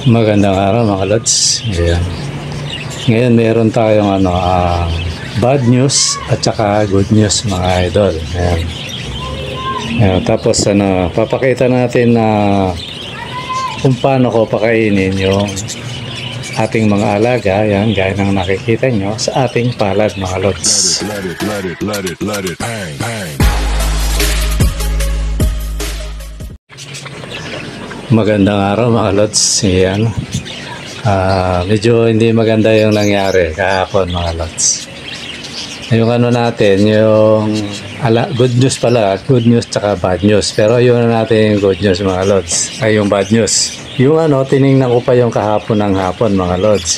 Magandang araw mga lods. Ayan. Ngayon meron tayong bad news at saka good news mga idol. Ayan. Ayan. Tapos papakita natin na kung paano ko pakainin yung ating mga alaga. Ayan, gaya ng nakikita nyo sa ating palad mga lods. Let it, bang, bang. Magandang araw mga lods. Ayan. Medyo hindi maganda yung nangyari kahapon mga lods. Yung natin, yung good news pala, good news tsaka bad news. Pero yun natin yung good news mga lods. Ay yung bad news. Yung tiningnan ko pa yung kahapon ng hapon mga lods.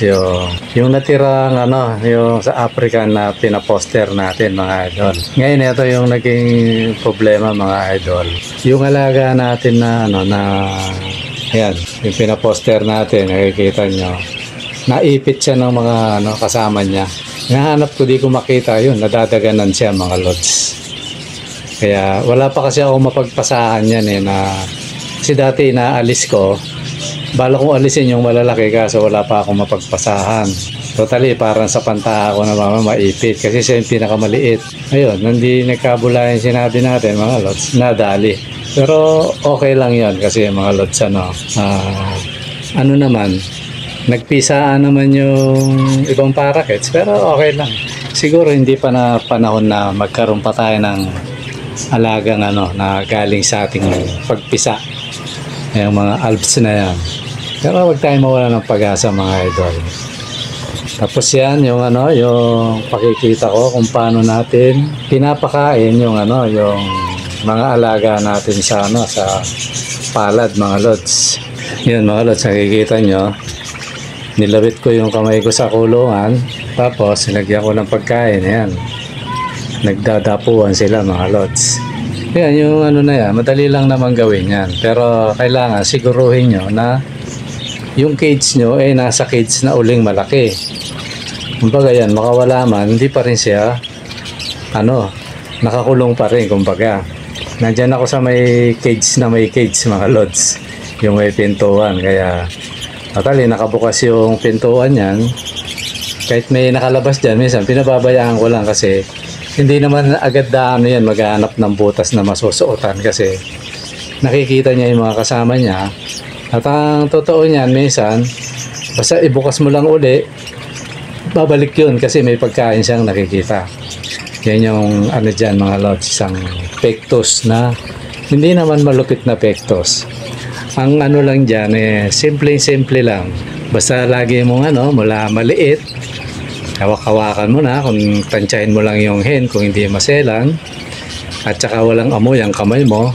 Yung natirang yung sa African na pinaposter natin mga idol. Ngayon ito yung naging problema mga idol. Yung alaga natin na ayan, yung pinaposter natin, nakikita nyo. Naipit siya ng mga kasama niya. Nahanap ko, di ko makita yun. Nadadaganan siya mga lods. Kaya wala pa kasi ako mapagpasahan yan kasi dati inaalis ko. Bala kong alisin yung malalaki kaso wala pa akong mapagpasahan. Totally parang sa pantaha ko na maipit kasi siya yung pinakamaliit. Ayun, hindi nagkabulayan sinabi natin mga lods, nadali. Pero okay lang yon kasi mga lods naman, nagpisaan naman yung ibang parakets pero okay lang. Siguro hindi pa na panahon na magkaroon pa tayo ng alagang na galing sa ating pagpisa. Yung mga alps na yan. Pero wag tayong mawala ng pag-asa mga idol. Tapos yan yung yung pakikita ko kung paano natin pinapakain yung yung mga alaga natin sa sa palad mga lods. Yan mga lods, nakikita nyo. Nilawit ko yung kamay ko sa kulungan. Tapos sinagyan ko ng pagkain. Yan. Nagdadapuan sila mga lods. Yan yung na yan. Madali lang naman gawin yan. Pero kailangan siguruhin nyo na yung cage nyo nasa cage na uling malaki. Kumbaga yan, makawala man, hindi pa rin siya nakakulong pa rin kumbaga. Nandyan ako sa may cage mga lods. Yung may pintuan. Kaya totally nakabukas yung pintuan yan. Kahit may nakalabas dyan, minsan pinababayaan ko lang kasi hindi naman agad yan maghahanap ng butas na masusuotan kasi nakikita niya yung mga kasama niya. At ang totoo niyan, minsan basta ibukas mo lang uli, babalik yun kasi may pagkain siyang nakikita. Yan yung dyan mga lods, isang pectus na hindi naman malupit na pectus. Ang lang dyan simple lang. Basta lagi mong mula maliit, hawak-hawakan mo na, kung tansyahin mo lang yung hen kung hindi maselan, at saka walang amoy ang kamay mo.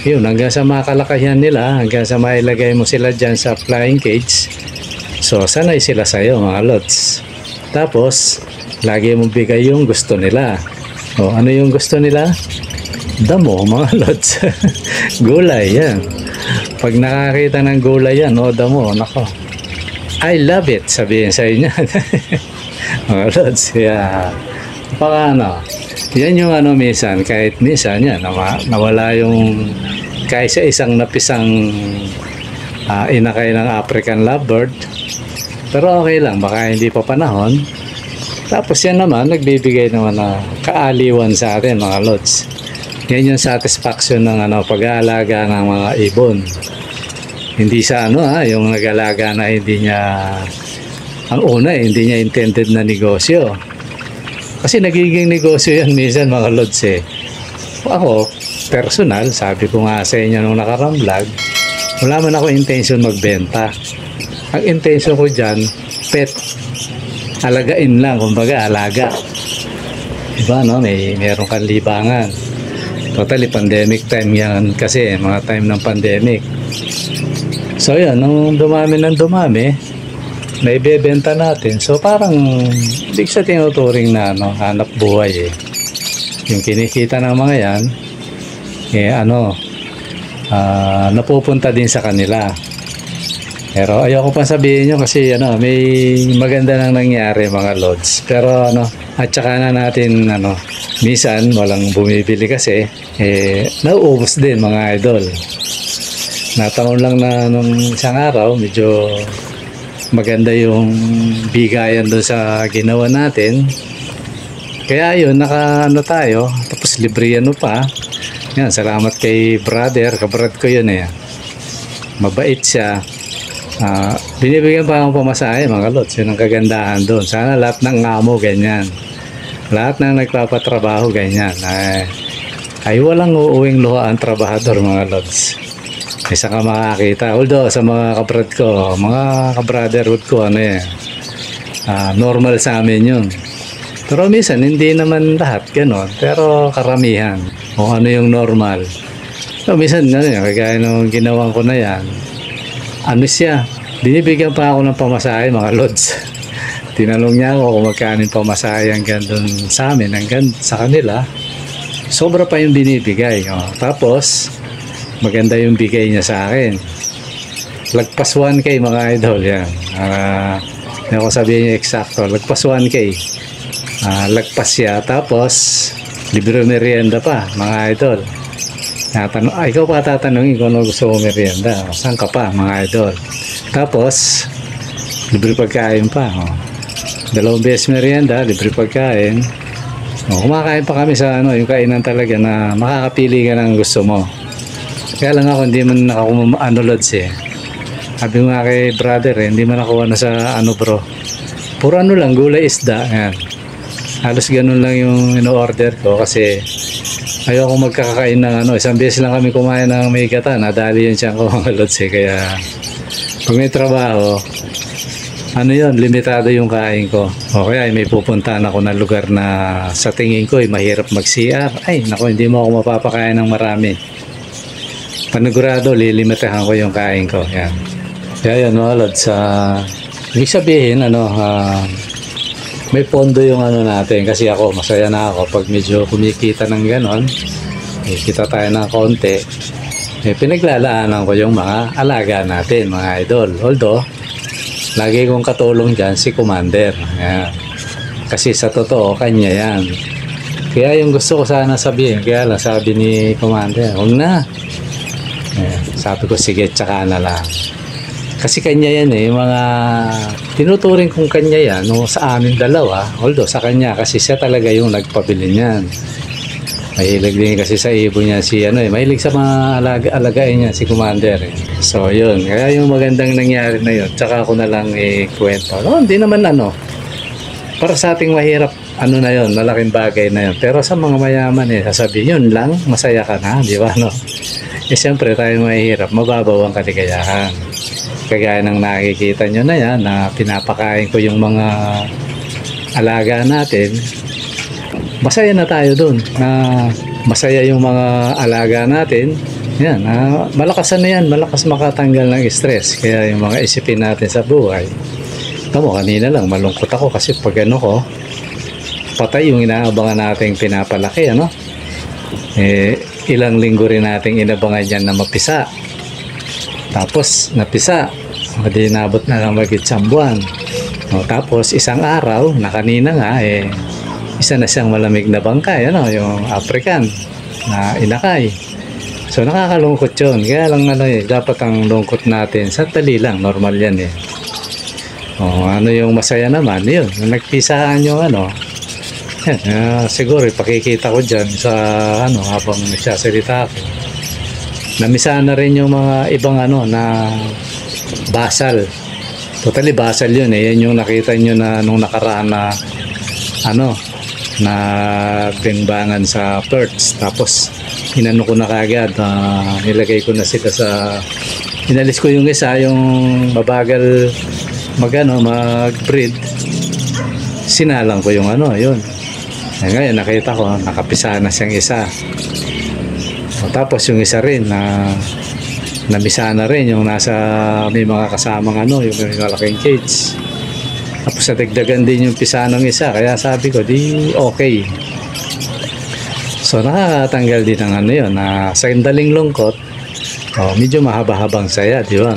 Yun, hanggang sa makalakayan nila, hanggang sa mailagay mo sila dyan sa flying cage. So, sanay sila sa'yo mga lods. Tapos, lagi mong bigay yung gusto nila. O, ano yung gusto nila? Damo mga lods. Gulay, yan. Pag nakakita ng gulay yan, damo, nako. I love it, sabihin sa inyo. Mga lods, yeah. Baka yan yung minsan, kahit minsan yan, nawala yung kahit sa isang napisang inakay ng African lovebird. Pero okay lang, baka hindi pa panahon. Tapos yan naman, nagbibigay naman na kaaliwan sa atin mga lods. Yan yung satisfaction ng pag-aalaga ng mga ibon. Hindi sa yung nag-alaga na hindi niya, ang una hindi niya intended na negosyo. Kasi nagiging negosyo yan minsan mga lods Ako, personal, sabi ko nga sa inyo nung nakarang vlog, wala man ako intention magbenta. Ang intention ko dyan, pet. Alagain lang, kumbaga alaga. Diba meron kang libangan. Totally pandemic time yan kasi, mga time ng pandemic. So yan, nung dumami naibebenta natin. So parang big sa tinuturing na hanap buhay yung kinikita ng mga yan napupunta din sa kanila. Pero ayoko pa sabihin nyo kasi may maganda nang nangyari mga lods. Pero at saka na natin minsan walang bumibili kasi nauubos din mga idol. Nataon lang na nung isang araw, medyo maganda yung bigayan doon sa ginawa natin. Kaya yun, naka tayo, tapos libre pa. Yan, salamat kay brother, kabrad ko yun eh. Mabait siya. Binibigyan pa akong pamasahe mga lods, yun ang kagandahan doon. Sana lahat ng amo ganyan. Lahat ng nagpapatrabaho ganyan. Ay walang uuwing luha ang trabahador mga lods. Isa ka makakita. Although sa mga kabrad ko, mga kabrotherhood ko, normal sa amin yun. Pero minsan, hindi naman lahat gano'n. Pero karamihan, kung ano yung normal. So, minsan, kagaya nung ginawan ko na yan, siya, binibigyan pa ako ng pamasahe, mga lods. Tinanong niya ako kung magkano yung pamasahe hanggang dun sa amin, hanggang sa kanila. Sobra pa yung binibigay. Tapos, maganda yung bigay niya sa akin. Lagpas 1K, mga idol, yan. Hindi ako sabihin niya eksakto, lagpas 1K. Lagpas siya, tapos libre merienda pa mga idol. Ikaw pa tatanungin kung ano gusto mo merienda, saan ka pa mga idol. Tapos libre pagkain pa, 2 beses merienda, libre pagkain. Kumakain pa kami sa yung kainan talaga na makakapili ka ng gusto mo. Kaya lang ako hindi man lods eh. Sabi nga kay brother hindi man ako sa bro, puro lang gulay, isda, yan. Halos ganun lang yung in-order ko kasi ayoko magkakain ng isang beses lang kami kumain ng may gata, nadali yun siyang mga lods eh. Kaya pag may trabaho, limitado yung kain ko. O kaya may pupuntahan ako na lugar na sa tingin ko mahirap mag-CR. Ay nako, hindi mo ako mapapakain ng marami. Panigurado, lilimitahan ko yung kain ko. Yan. Kaya yun mga lods, ibig sabihin may pondo yung natin kasi ako masaya na ako pag medyo kumikita ng ganon, kita tayo ng konti, pinaglalaanan ko yung mga alaga natin mga idol. Although lagi kong katulong dyan si Commander. Ayan. Kasi sa totoo kanya yan. Kaya yung gusto ko sana sabihin, kaya lang sabi ni Commander, huwag na. Sabi ko sige, tsaka na lang. Kasi kanya yan yung mga tinuturing kong kanya yan sa amin dalawa. Although sa kanya kasi siya talaga yung nagpabili niyan. Mahilig din kasi sa ibon niya si mahilig sa mga alagain niya si Commander. So yun, kaya yung magandang nangyari na yun, tsaka ako na lang kwento. Hindi naman para sa ating mahirap na yun, malaking bagay na yun. Pero sa mga mayaman sasabihin yun lang, masaya ka na, di ba siyempre tayo mahirap, mababaw ang kaligayahan. Kagaya ng nakikita nyo na yan, na pinapakain ko yung mga alaga natin, masaya na tayo dun, na masaya yung mga alaga natin. Yan, malakas malakas makatanggal ng stress. Kaya yung mga isipin natin sa buhay, kanina lang malungkot ako kasi pag ko, patay yung inaabangan nating pinapalaki, ilang linggo rin nating inabangan yan na mapisa. Tapos napisa, hindi nabot na lang magit isang buwan. Tapos isang araw na kanina nga isa na siyang malamig na bangkay, yung African na inakay. So nakakalungkot yun. Kaya lang dapat ang lungkot natin sandali lang, normal yan yung masaya naman yun, nagpisaan yung yan, siguro pakikita ko dyan sa habang nagsasalita ako. Namisahan na rin yung mga ibang na basal. Totally basal yun yan yung nakita nyo na nung nakaraan na na bimbangan sa perch. Tapos inano ko na kagad, nilagay ko na sila sa, inalis ko yung isa, yung mabagal mag-breed, sinalang ko yung yun. Ngayon nakita ko nakapisa na siyang isa. Tapos yung isa rin na namisa na rin yung nasa may mga kasamang yung may malaking cage. Tapos nadagdagan din yung pisa ng isa, kaya sabi ko di okay. So nakakatanggal din ng yun na sa indaling lungkot, medyo mahaba-habang saya, di ba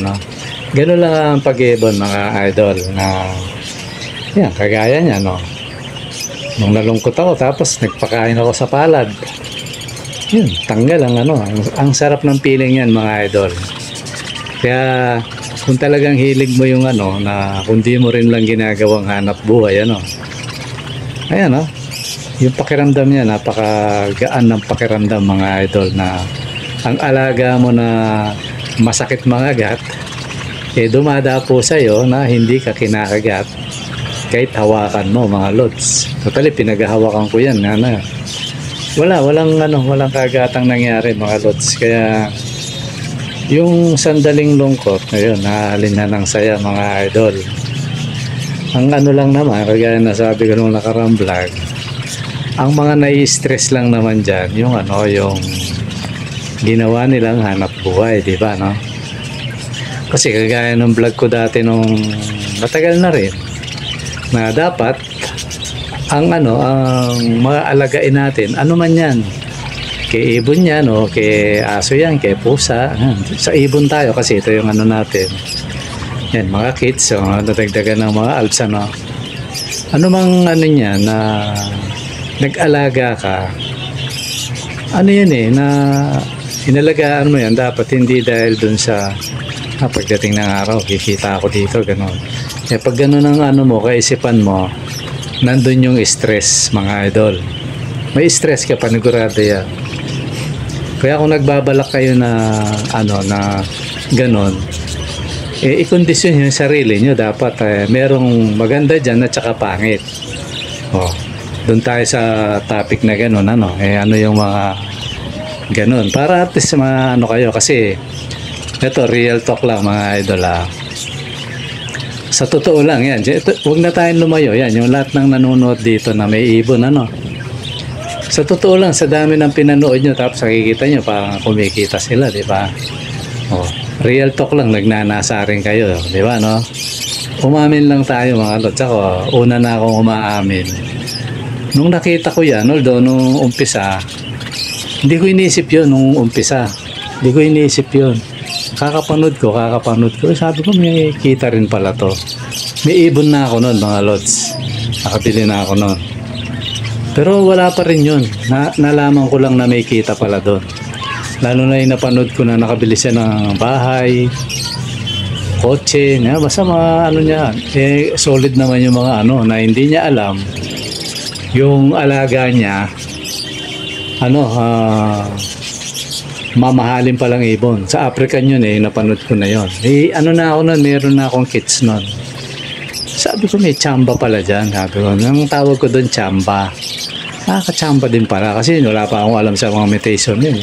Ganun lang ang pag-ibon mga idol na yan, kagaya niya nung nalungkot ako tapos nagpakain ako sa palad. Yun, tanggal ang ang sarap ng feeling yan mga idol. Kaya kung talagang hilig mo yung ano, na kung di mo rin lang ginagawang hanap buhay, ano, ayan o, yung pakiramdam niya, napakagaan ng pakiramdam mga idol, na ang alaga mo na masakit mangagat, eh dumadapo sa'yo na hindi ka kinakagat kahit hawakan mo mga lods. Totally, pinaghahawakan ko yan, ano, walang kagatang nangyari mga lods. Kaya yung sandaling lungkot ngayon, nahalin na ng saya mga idol. Ang ano lang naman, kagaya na sabi ko nung nakarang vlog, ang mga nai-stress lang naman dyan, yung ano, yung ginawa nilang hanap buhay, di ba, no? Kasi kagaya ng vlog ko dati nung matagal na rin, na dapat ang ano, ang mga alagain natin, ano man yan, kay ibon yan o kay aso yan, kay pusa, sa ibon tayo kasi ito yung ano natin, yan, mga kids, so, nadagdagan ng mga alps, ano mang ano niya na nag-alaga ka, ano yan eh, na inalagaan mo yan, dapat hindi dahil dun sa pagdating ng araw, kikita ako dito, gano'n. Kaya pag gano'n ang ano mo, kaisipan mo, nandun yung stress mga idol. May stress ka, panigurado yan. Kaya kung nagbabalak kayo na ano, na gano'n, eh, i-condition yung sarili nyo, dapat merong maganda dyan at saka pangit. Oh, doon tayo sa topic na gano'n, ano, ano yung mga gano'n, para at least ano kayo, kasi ito, real talk lang mga idol, sa totoo lang yan, huwag na tayong lumayo, yan, yung lahat ng nanonood dito na may ibon, ano, sa totoo lang, sa dami ng pinanood nyo, tapos nakikita nyo parang kumikita sila, di ba? Oh, real talk lang, nagnanasa rin kayo, di ba, no? Umamin lang tayo mga lods. Ako, una na akong umaamin nung nakita ko yan, although nung umpisa hindi ko iniisip yun nung umpisa, hindi ko iniisip yun. Kakapanood ko, sabi ko may kita rin pala to. May ibon na ako noon mga lods, nakabili na ako noon, pero wala pa rin yun. Nalaman ko lang na may kita pala doon, lalo na yung napanood ko na nakabili siya ng bahay, kotse, basta mga ano niya, solid naman yung mga ano, na hindi niya alam yung alaga niya, ano, mamahalin palang ibon. Sa African yun napanood ko na yun. Ano na ako nun, meron na akong kits nun. Sabi ko may tsamba pala dyan. Sabi ko, ang tawag ko doon tsamba. Nakaka-tsamba din pala kasi wala pa akong alam sa mga mutation yun.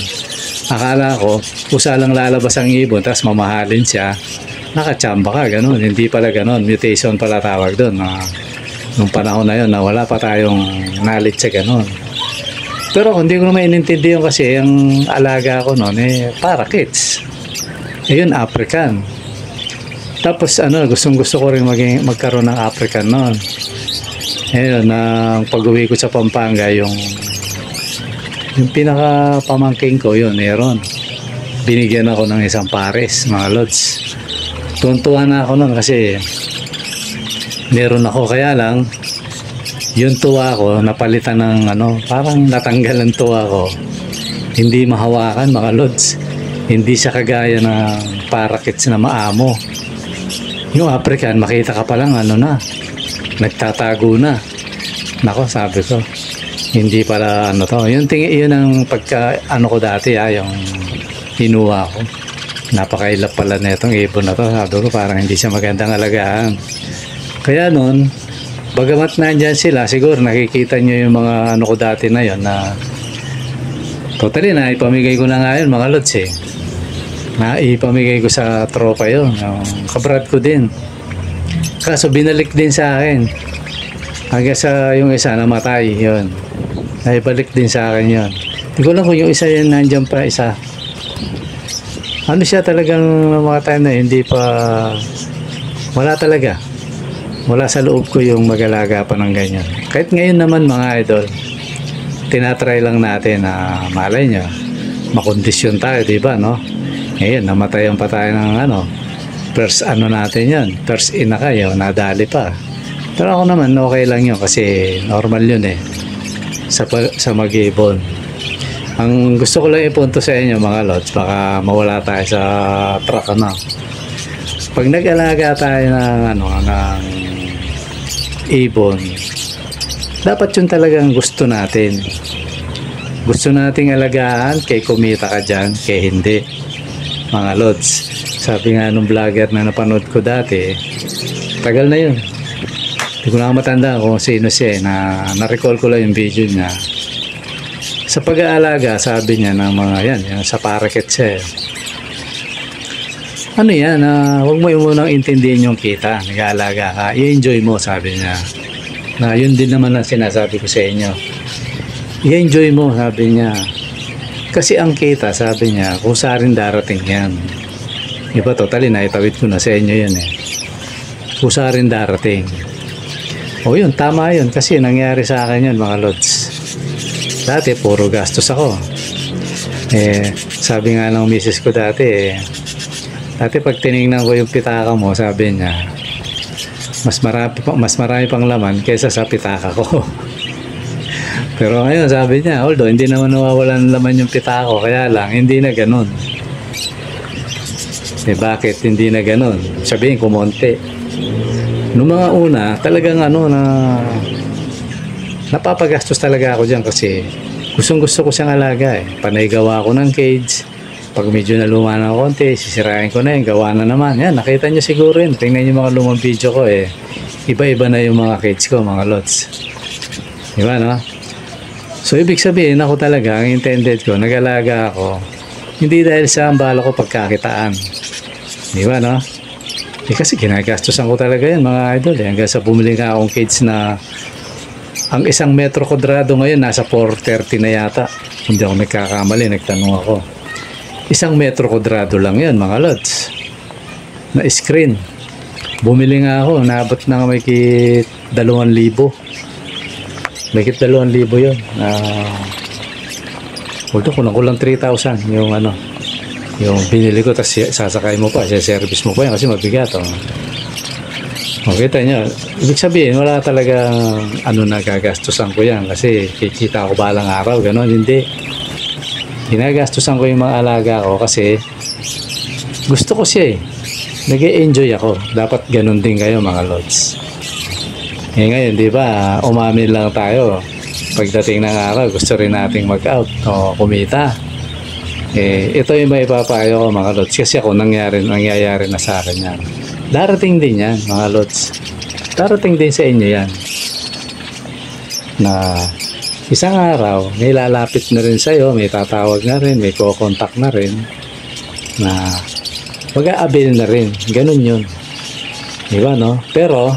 Akala ko, kusa lang lalabas ang ibon tapos mamahalin siya. Nakatsamba ka, ganun. Hindi pala ganun. Mutation pala tawag doon. Nung panahon na yun, na wala pa tayong knowledge sa ganun. Pero hindi ko na maintindihan kasi ang alaga ko noon parakeets. Ayun, African. Tapos ano, gustong-gusto ko rin magkaroon ng African noon. Ayun, pag-uwi ko sa Pampanga, yung pinaka pamangking ko yun, meron. Binigyan ako ng isang pares, mga lods. Tuntuan na ako noon kasi meron ako, kaya lang yung tuwa ko napalitan ng ano, parang natanggal ang tuwa ko. Hindi mahawakan mga lods. Hindi siya kagaya ng parakeets na maamo. Yung African, makita ka palang ano na, nagtatago na. Nako, sabi ko, hindi pala ano to. Yun ang pagka ano ko dati, yung hinuha ko. Napakailap pala na itong ibon na to. Sabi ko, parang hindi siya magandang alagaan. Kaya nun, bagamat nandyan sila, siguro nakikita nyo yung mga ano ko dati na yon, na totally na ipamigay ko na nga yun mga lods na ipamigay ko sa tropa yun, yung kabrad ko din. Kaso binalik din sa akin hanggang sa yung isa namatay, yun, naibalik din sa akin yun. Hindi ko lang kung yung isa yun nandyan pa, isa ano siya talagang mga time na hindi pa, wala talaga. Wala sa loob ko yung mag-alaga pa ng ganyan. Kahit ngayon naman mga idol, tinatry lang natin na malay nyo, makondisyon tayo, diba, no? Ngayon, namatayan pa tayo ng ano, first ano natin yan, first in na kayo, nadali pa. Pero ako naman, okay lang yun kasi normal yun sa mag-ibon. Ang gusto ko lang ipunto sa inyo mga lods, baka mawala tayo sa track, ano. pag nag-alaga tayo ng ibon, dapat yun talagang gusto natin. Gusto nating alagaan, kay kumita ka dyan, kay hindi. Mga lods, sabi nga nung vlogger na napanood ko dati, tagal na yun. Hindi ko na matanda kung sino siya, na-recall ko lang yung video niya. Sa pag-aalaga, sabi niya ng mga yan sa parakeet siya. Ano yan, huwag mo yung munang intindihin yung kita, nag-aalaga ka, i-enjoy mo, sabi niya. Na yun din naman ang sinasabi ko sa inyo. I-enjoy mo, sabi niya. Kasi ang kita, sabi niya, kung saan darating yan. Iba, totally, naitawid ko na sa inyo yun eh. Kung saan darating. O yun, tama yun. Kasi nangyari sa akin yun, mga lods. Dati, puro gastos ako. Sabi nga ng misis ko dati, dati pag tinignan ko yung pitaka mo, sabi niya, mas marami pang laman kaysa sa pitaka ko. Pero ngayon sabi niya, although hindi naman nawawalan laman yung pitaka ko, kaya lang hindi na ganun. Bakit hindi na ganun? Sabihin kumonte. Noong mga una, talagang napapagastos talaga ako dyan kasi gustong gusto ko siyang alaga eh. Panay gawa ko ng cage. Pag medyo naluma ng konti, sisirain ko na yun, gawa na naman. Yan, nakita nyo siguro yun. Tingnan nyo mga lumang video ko eh. Iba-iba na yung mga cage ko, mga lots. Diba, no? So, ibig sabihin, ako talaga, ang intended ko, nag-alaga ako, hindi dahil sa ambala ko pagkakitaan. Diba, no? Kasi ginagastosan ko talaga yan, mga idol. Hanggang sa bumili nga akong cage na ang 1 metro kwadrado ngayon, nasa 430 na yata. Hindi ako nagkakamali, nagtanong ako. 1 metro kwadrado lang yan, mga lods. Na screen. Bumili nga ako, naabot na may 2,000. Mahigit 2,000 yun. Kulang 3,000 yung yung binili ko, tapos sasakay mo pa, service mo pa yan kasi mabigat. Makita nyo, ibig sabihin wala talaga nagagastusan ko yan kasi kikita ko balang araw, gano'n. Hindi, ginagastusan ko yung mga alaga ko kasi gusto ko siya eh. Nag-e-enjoy ako. Dapat ganun din kayo, mga lods. Ngayon, di ba, umamin lang tayo. Pagdating ng araw, gusto rin nating mag-out o kumita. Ito yung maipapayo ko, mga lods. Kasi ako, nangyayari na sa akin yan. Darating din yan, mga lods. Darating din sa inyo yan. Na isang araw, may lalapit na rin sa'yo, may tatawag na rin, may kukontak na rin, na mag-aabil na rin. Ganun yun. Diba, no? Pero,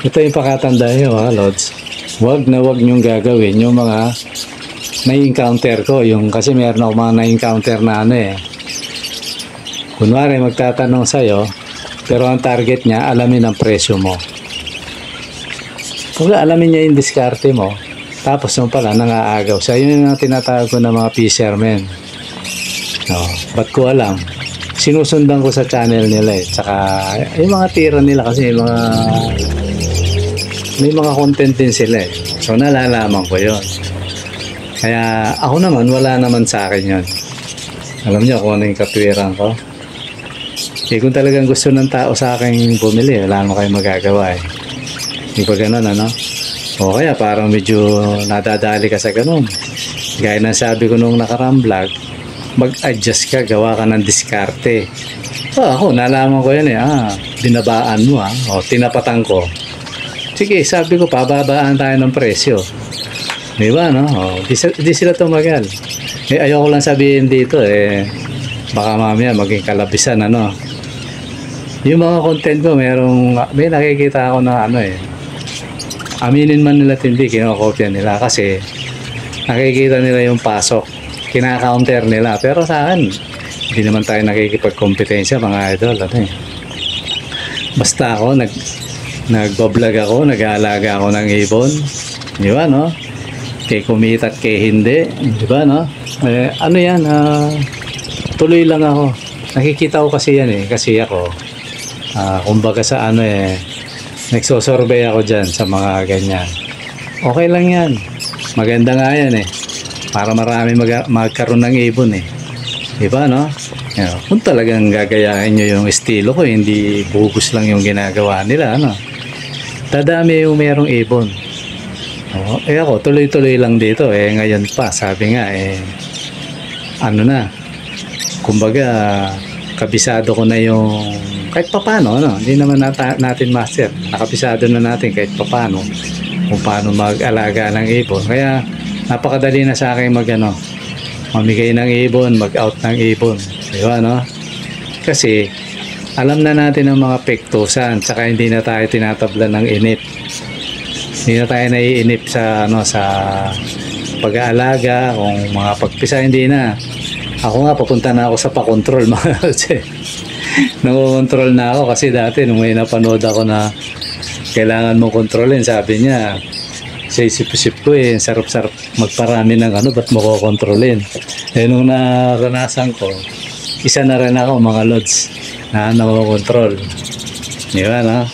ito yung pakatandaan nyo, mga lods. Huwag na huwag nyong gagawin yung mga na-encounter ko. Kasi meron ako mga na-encounter na kunwari, magtatanong sa'yo, pero ang target niya, alamin ang presyo mo. Kung alamin niya yung diskarte mo, tapos nung pala, nangaagaw siya. Yun yung tinatawag ko ng mga fishermen. Ba't ko alam? Sinusundan ko sa channel nila eh. Tsaka, yung mga tira nila kasi may mga content din sila eh. So, nalalaman ko yun. Kaya, ako naman, wala naman sa akin yun. Alam niyo kung ano yung katwiran ko? Kung talagang gusto ng tao sa akin bumili, wala naman kayong magagawa eh. Hindi pa ganun, O kaya, parang medyo nadadali ka sa ganun. Gaya ng sabi ko nung nakarang vlog, mag-adjust ka, gawa ka ng diskarte. Ako, nalaman ko yan eh. Binabaan mo o tinapatan ko. Sige, sabi ko, pababaan tayo ng presyo. Diba, no? Di sila tumagal. Ayoko lang sabihin dito baka mamaya maging kalabisan, Yung mga content ko, may nakikita ako na aminin man nila hindi, kinokopya nila kasi nakikita nila yung pasok. Kina-counter nila. Pero sa akin, hindi naman tayo nakikipagkompetensya, mga idol. Basta ako, nag-vlog ako, nag-aalaga ako ng ibon. Di ba, no? Kay kumita at kay hindi. Di ba, no? Yan, tuloy lang ako. Nakikita ko kasi yan kasi ako, kumbaga sa nagsosurvey ako dyan sa mga ganyan. Okay lang yan. Maganda nga yan para marami magkaroon ng ibon Di ba, no? Kung talagang gagayahin nyo yung estilo ko, hindi bugos lang yung ginagawa nila, ano. Dadami yung merong ibon. Ako, tuloy-tuloy lang dito. Ngayon pa, sabi nga, ano na, kumbaga, kabisado ko na yung, kahit papano, ano, hindi naman natin master. Nakabisado na natin kahit papano, kung paano mag-alaga ng ibon. Kaya, napakadali na sa akin mamigay ng ibon, mag-out ng ibon. Diba, no? Kasi, alam na natin ang mga pektusan, tsaka hindi na tayo tinatablan ng inip. Hindi na tayo naiinip sa pag-aalaga, kung mga pagpisa, hindi na. Ako nga, papunta na ako sa pa-control, mga kasi nag-control na ako kasi dati nung may napanood ako na kailangan mo kontrolin, sabi niya, sa isip-isip ko sarap-sarap magparami ng ba't mo ko kontrolin? Nung naranasan ko, isa na rin ako, mga lods, na nakakontrol. Di ba, no?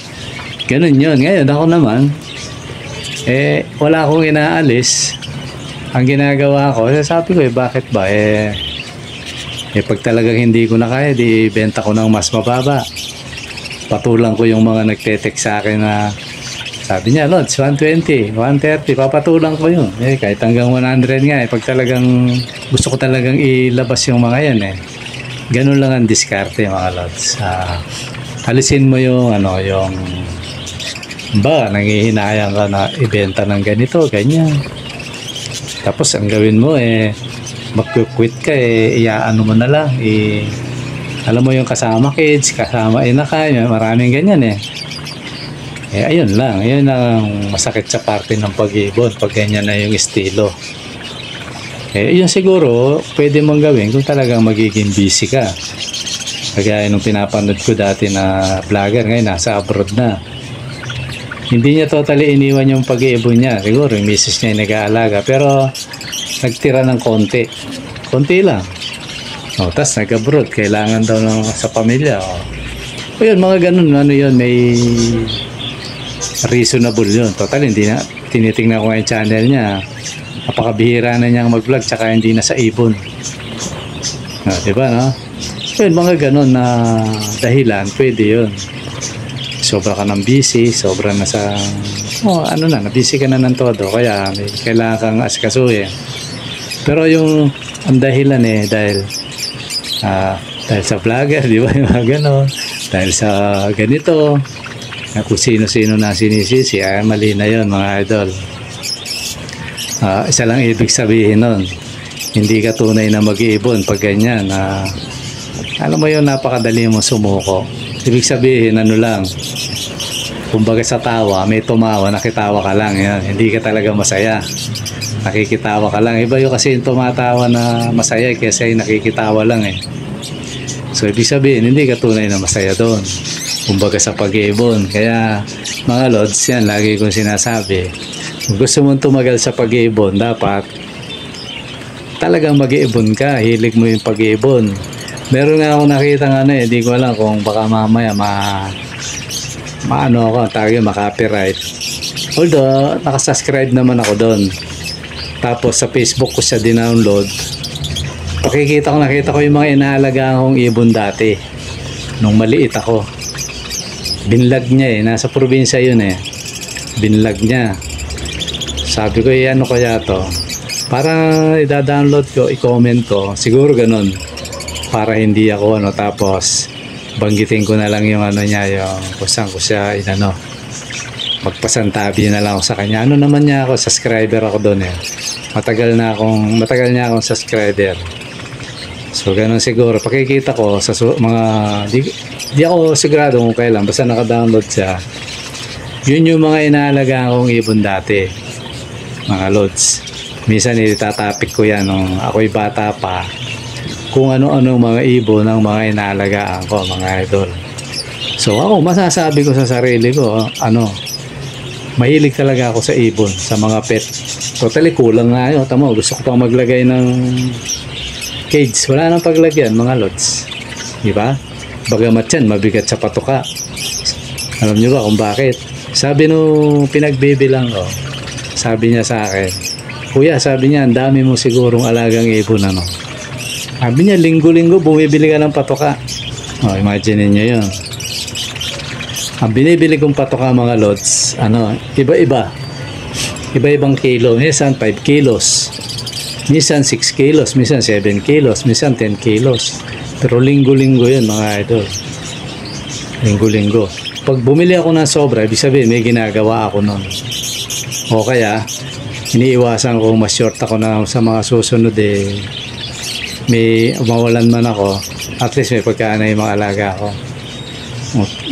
Ganun yun. Ngayon, ako naman, wala akong inaalis. Ang ginagawa ko, sabi ko, bakit ba? Pag talagang hindi ko na kaya, di benta ko ng mas mababa. Patulang ko yung mga nagte-text sa akin na, sabi niya, Lods, 120, 130, papatulang ko yun. Kahit hanggang 100 nga, pag talagang gusto ko talagang ilabas yung mga yan, ganun lang ang diskarte, mga Lods. Alisin mo yung, nanghihinayang ka na ibenta ng ganito, ganyan. Tapos, ang gawin mo, mag-quit ka, iyaano mo na lang, alam mo yung kasama kids, kasama inaka, maraming ganyan ayun lang, yun ang masakit sa parte ng pag-ibon, pag ganyan na yung estilo. Yun siguro, pwede mong gawin kung talagang magiging busy ka. Kagaya nung pinapanood ko dati na vlogger, ngayon nasa abroad na. Hindi niya totally iniwan yung pag-iibon niya. Siguro yung misis niya yung nag-aalaga, pero nagtira ng konti lang. Tapos nag-abroad, kailangan daw sa pamilya. Yun, mga ganun, yun, may reasonable yun. Total, hindi na, tinitingnan ko yung channel niya. Napakabihira na niyang mag-vlog, tsaka hindi na sa ibon. Diba, no? Yun, mga ganun na dahilan, pwede yun. Sobra ka ng busy, sobra na sa, na-busy ka na ng todo, kaya may kailangan kang asikasuhin. Pero yung, ang dahilan dahil sa vlogger, di ba, yung mga ganon, dahil sa ganito, kung sino-sino na sinisisi, mali na yun, mga idol. Isa lang ibig sabihin nun, hindi ka tunay na mag-iibon pag ganyan. Alam mo yun, napakadali mo sumuko. Ibig sabihin, kumbaga sa tawa, may tumawa, nakitawa ka lang, yan. Hindi ka talaga masaya. Nakikitawa ka lang. Iba yung kasi yung tumatawa na masaya kasi nakikitawa lang So, ibig sabihin, hindi ka tunay na masaya doon. Kumbaga sa pag-iibon. Kaya, mga lods, yan, lagi kong sinasabi. Kung gusto mong tumagal sa pag-iibon, dapat talagang mag-iibon ka. Hilig mo yung pag-iibon. Meron nga akong nakita hindi ko alam kung baka mamaya maka-copyright. Although, nakasubscribe naman ako doon. Tapos sa Facebook ko siya dinownload. Nakita ko yung mga inaalagaan kong ibon dati. Nung maliit ako. Binlag niya nasa probinsya yun Binlag niya. Sabi ko, ano kaya to? Para i-download ko, i-comment ko. Siguro ganun. Para hindi ako tapos banggitin ko na lang yung niya, yung kung saan ko siya magpasantabi na lang ako sa kanya. Naman niya ako, subscriber ako doon matagal niya akong subscriber. So ganun siguro, pakikita ko sa mga di ako sigurado kung kailan, basta naka-download siya. Yun yung mga inaalagaan kong ibon dati, mga lods. Minsan itatapik ko yan nung ako'y bata pa, kung ano-ano mga ibon ng mga inaalagaan ko, mga idol. So ako, masasabi ko sa sarili ko, mahilig talaga ako sa ibon, sa mga pet. Totally kulang nga yun. Tama, gusto ko pang maglagay ng cage. Wala nang paglagyan, mga lods. Diba? Bagamat yan, mabigat sa patuka. Alam nyo ba kung bakit? Sabi nung pinagbibilang ko, sabi niya sa akin, Kuya, sabi niya, ang dami mo sigurong alagang ibon Sabi niya, linggo-linggo bumibili ka ng patoka. Oh, imagine niyo yun. Ang binibili kong patoka mga lods, iba-iba. Iba-ibang kilo. Minsan 5 kilos. Minsan 6 kilos. Minsan 7 kilos. Minsan 10 kilos. Pero linggo-linggo yun mga idol. Linggo-linggo. Pag bumili ako ng sobra, ibig sabihin may ginagawa ako nun. O kaya, iniiwasan ko mas short ako na sa mga susunod may mawalan man ako, at least may pagkaan na yung mga alaga ko.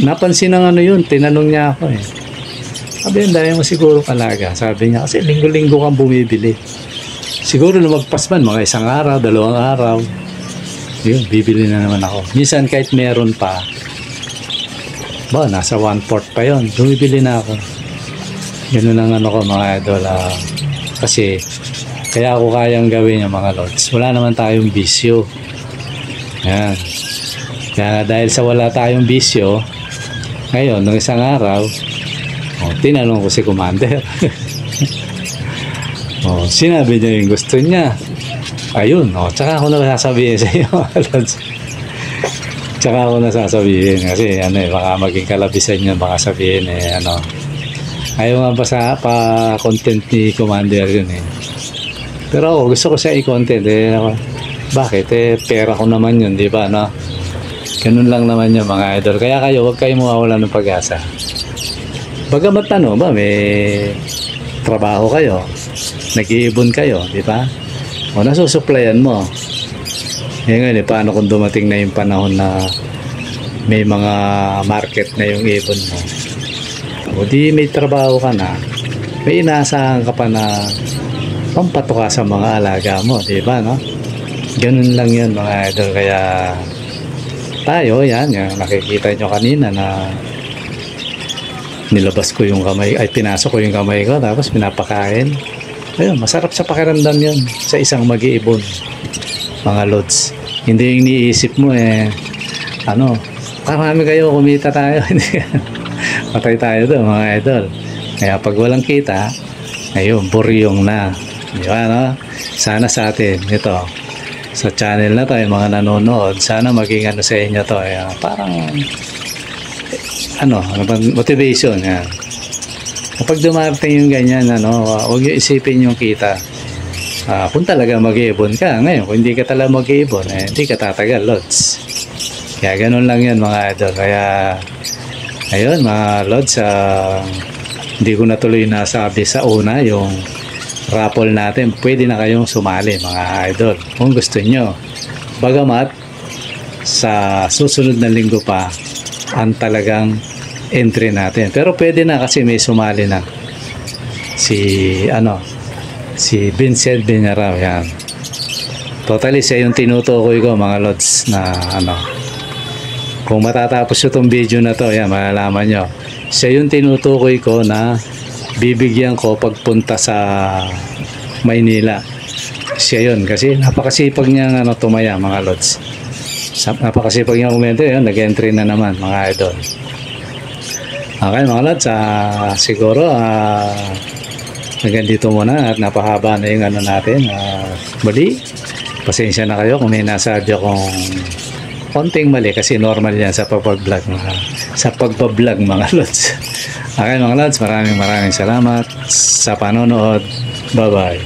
Napansin ng yun, tinanong niya ako Sabi yun, dahil mo siguro alaga. Sabi niya, kasi linggo-linggo kang bumibili. Siguro lumagpas man, mga 1 araw, 2 araw. Yun, bibili na naman ako. Minsan kahit meron pa, nasa 1/4 pa yun, bumibili na ako. Ganun ang ko mga idol. Kasi, kaya ako kayang gawin yung mga lods. Wala naman tayong bisyo. Yan. Kaya dahil sa wala tayong bisyo, ngayon, nung 1 araw, tinanong ko si Commander. Sinabi niya yung gusto niya. Ayun, tsaka ako nasasabihin sa iyo, mga lods. Tsaka ako nasasabihin kasi baka maging kalabisan niya, baka sabihin ayaw nga ba sa pa-content ni Commander yun Pero ako, gusto ko siya i-content bakit? Pera ko naman yun, di ba, Ganun lang naman yun, mga idol. Kaya kayo, huwag kayo mawawala ng pag-asa. Bagamat may trabaho kayo, nag-iibon kayo, di ba? O nasusuplayan mo. Ngayon, paano kung dumating na yung panahon na may mga market na yung ibon mo? O di may trabaho ka na, may inaasahan ka pa na pampatoka sa mga alaga mo, di ba, Ganun lang yun, mga idol. Kaya tayo, yung nakikita nyo kanina na nilabas ko yung kamay, pinasok ko yung kamay ko, tapos pinapakain. Ayun, masarap sa pakiramdam yun sa isang mag-iibon, mga lods. Hindi yung iniisip mo marami kayo, kumita tayo. Patay tayo doon, mga idol. Kaya pag walang kita, ayun, buryong na. Di ba, Sana sa atin, ito, sa channel na to, yung mga nanonood, sana maging sa inyo to, parang, motivation, yan. Kapag dumarating yung ganyan, huwag yung isipin yung kita. Kung talaga mag-iibon ka, ngayon, kung hindi ka talaga mag-iibon, hindi ka tatagal, lods. Kaya ganun lang yan, mga idol. Kaya, ayun, mga lods, hindi ko natuloy nasabi sa una yung raffle natin. Pwede na kayong sumali, mga idol, kung gusto nyo. Bagamat sa susunod na linggo pa ang talagang entry natin, pero pwede na kasi may sumali na si Vincent Benyarao. Yan, totally siya yung tinutukoy ko, mga lods, na kung matatapos itong video na to, malalaman nyo, siya yung tinutukoy ko na bibigyan ko pagpunta sa Maynila. Siya yun, kasi napakasipag niya tumaya, mga lods. Napakasipag niya komento, nag-entry na naman, mga idol. Okay, mga lods, siguro hanggang dito muna at napahaba na yung natin. Muli, pasensya na kayo kung may nasadya kong konting mali, kasi normal yan sa pagbablog, mga lods. Okay, mga lods, maraming salamat sa panonood. Bye bye.